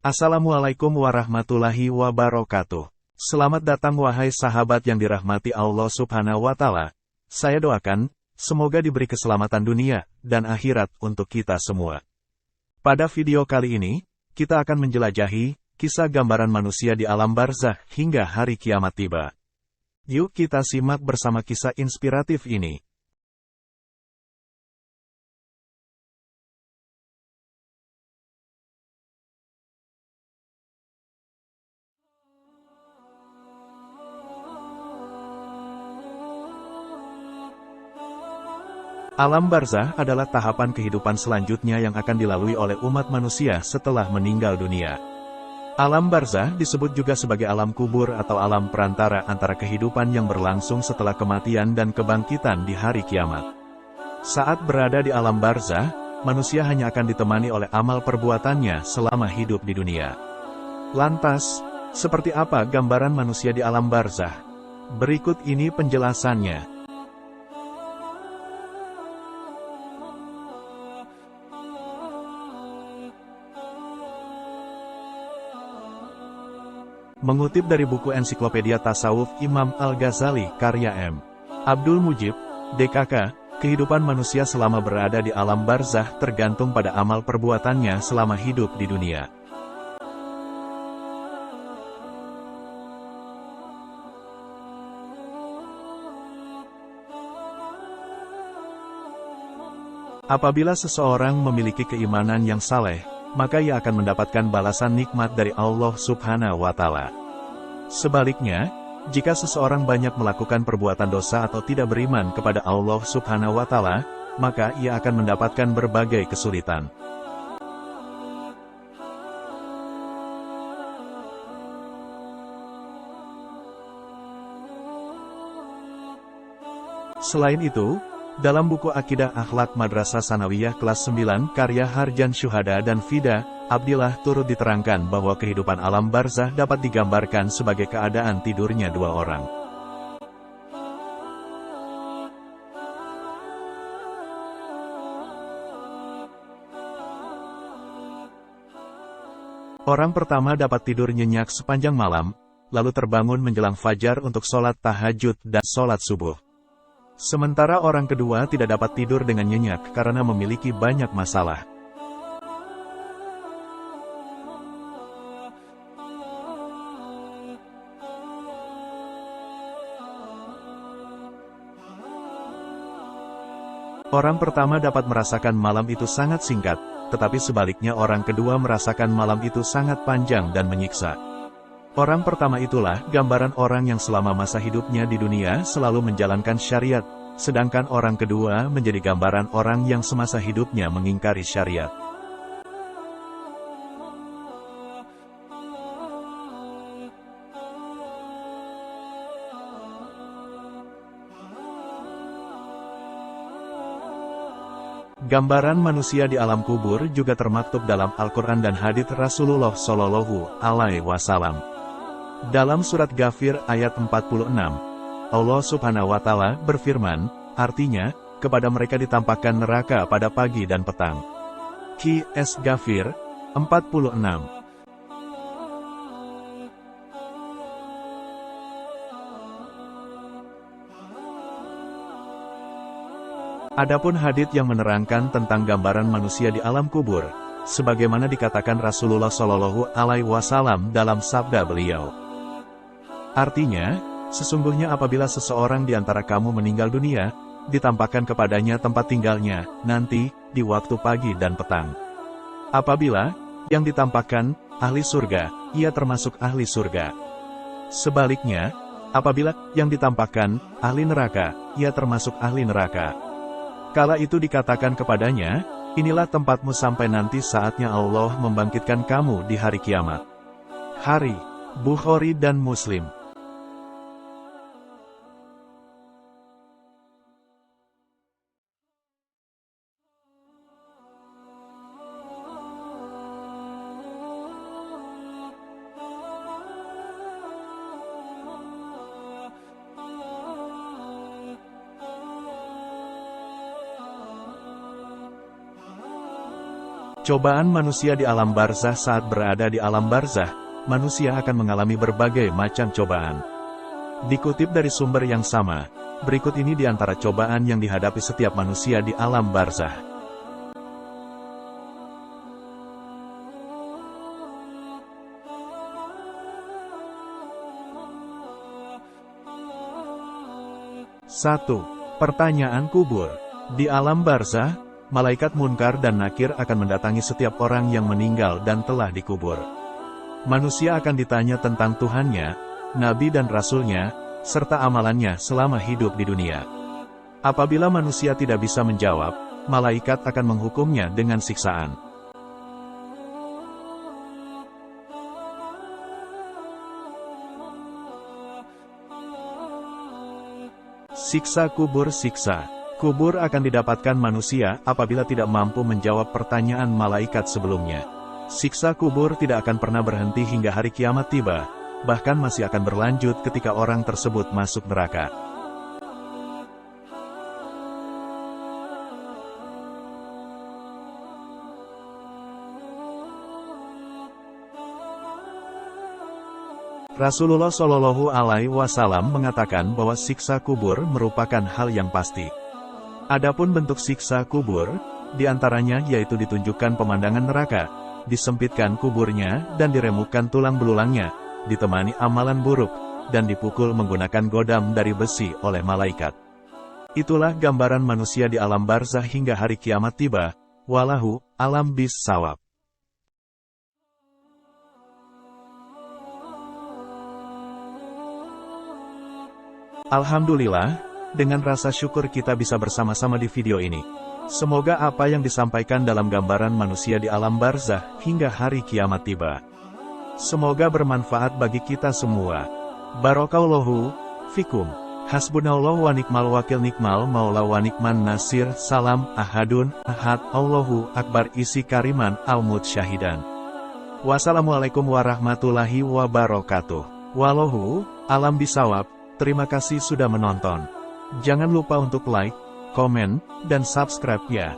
Assalamualaikum warahmatullahi wabarakatuh. Selamat datang wahai sahabat yang dirahmati Allah Subhanahu wa Ta'ala. Saya doakan, semoga diberi keselamatan dunia dan akhirat untuk kita semua. Pada video kali ini, kita akan menjelajahi kisah gambaran manusia di alam barzakh hingga hari kiamat tiba. Yuk kita simak bersama kisah inspiratif ini. Alam barzakh adalah tahapan kehidupan selanjutnya yang akan dilalui oleh umat manusia setelah meninggal dunia. Alam barzakh disebut juga sebagai alam kubur atau alam perantara antara kehidupan yang berlangsung setelah kematian dan kebangkitan di hari kiamat. Saat berada di alam barzakh, manusia hanya akan ditemani oleh amal perbuatannya selama hidup di dunia. Lantas, seperti apa gambaran manusia di alam barzakh? Berikut ini penjelasannya. Mengutip dari buku ensiklopedia tasawuf Imam Al-Ghazali karya M. Abdul Mujib, DKK, kehidupan manusia selama berada di alam barzakh tergantung pada amal perbuatannya selama hidup di dunia. Apabila seseorang memiliki keimanan yang saleh, maka ia akan mendapatkan balasan nikmat dari Allah Subhanahu wa Ta'ala. Sebaliknya, jika seseorang banyak melakukan perbuatan dosa atau tidak beriman kepada Allah Subhanahu wa Ta'ala, maka ia akan mendapatkan berbagai kesulitan. Selain itu, dalam buku Akidah Akhlak Madrasah Sanawiyah kelas 9 karya Harjan Syuhada dan Fida, Abdillah turut diterangkan bahwa kehidupan alam barzakh dapat digambarkan sebagai keadaan tidurnya dua orang. Orang pertama dapat tidur nyenyak sepanjang malam, lalu terbangun menjelang fajar untuk sholat tahajud dan sholat subuh. Sementara orang kedua tidak dapat tidur dengan nyenyak karena memiliki banyak masalah. Orang pertama dapat merasakan malam itu sangat singkat, tetapi sebaliknya orang kedua merasakan malam itu sangat panjang dan menyiksa. Orang pertama itulah gambaran orang yang selama masa hidupnya di dunia selalu menjalankan syariat, sedangkan orang kedua menjadi gambaran orang yang semasa hidupnya mengingkari syariat. Gambaran manusia di alam kubur juga termaktub dalam Al-Quran dan hadits Rasulullah Shallallahu Alaihi Wasallam. Dalam surat Ghafir ayat 46, Allah Subhanahu wa Ta'ala berfirman, artinya, kepada mereka ditampakkan neraka pada pagi dan petang. Qs Ghafir 46. Adapun hadits yang menerangkan tentang gambaran manusia di alam kubur, sebagaimana dikatakan Rasulullah Shallallahu Alaihi Wasallam dalam sabda beliau. Artinya, sesungguhnya apabila seseorang di antara kamu meninggal dunia, ditampakkan kepadanya tempat tinggalnya, nanti, di waktu pagi dan petang. Apabila, yang ditampakkan, ahli surga, ia termasuk ahli surga. Sebaliknya, apabila, yang ditampakkan, ahli neraka, ia termasuk ahli neraka. Kala itu dikatakan kepadanya, inilah tempatmu sampai nanti saatnya Allah membangkitkan kamu di hari kiamat. Hari, Bukhari dan Muslim. Cobaan manusia di alam barzah. Saat berada di alam barzah, manusia akan mengalami berbagai macam cobaan. Dikutip dari sumber yang sama, berikut ini di antara cobaan yang dihadapi setiap manusia di alam barzah. Satu. Pertanyaan kubur. Di alam barzah, malaikat Munkar dan Nakir akan mendatangi setiap orang yang meninggal dan telah dikubur. Manusia akan ditanya tentang Tuhannya, Nabi dan Rasulnya, serta amalannya selama hidup di dunia. Apabila manusia tidak bisa menjawab, malaikat akan menghukumnya dengan siksaan. Siksa kubur. Siksa kubur akan didapatkan manusia apabila tidak mampu menjawab pertanyaan malaikat sebelumnya. Siksa kubur tidak akan pernah berhenti hingga hari kiamat tiba, bahkan masih akan berlanjut ketika orang tersebut masuk neraka. Rasulullah Shallallahu Alaihi Wasallam mengatakan bahwa siksa kubur merupakan hal yang pasti. Adapun bentuk siksa kubur, diantaranya yaitu ditunjukkan pemandangan neraka, disempitkan kuburnya dan diremukkan tulang belulangnya, ditemani amalan buruk, dan dipukul menggunakan godam dari besi oleh malaikat. Itulah gambaran manusia di alam barzah hingga hari kiamat tiba. Wallahu a'lam bis-shawab. Alhamdulillah, dengan rasa syukur kita bisa bersama-sama di video ini. Semoga apa yang disampaikan dalam gambaran manusia di alam barzah hingga hari kiamat tiba, semoga bermanfaat bagi kita semua. Barakallahu fikum. Hasbunallahu wa ni'mal wakil, ni'mal maula wa ni'man nasir. Salam ahadun ahad, Allahu akbar. Isi kariman almut syahidan. Wassalamualaikum warahmatullahi wabarakatuh. Wallahu alam bisawab. Terima kasih sudah menonton. Jangan lupa untuk like, komen, dan subscribe ya.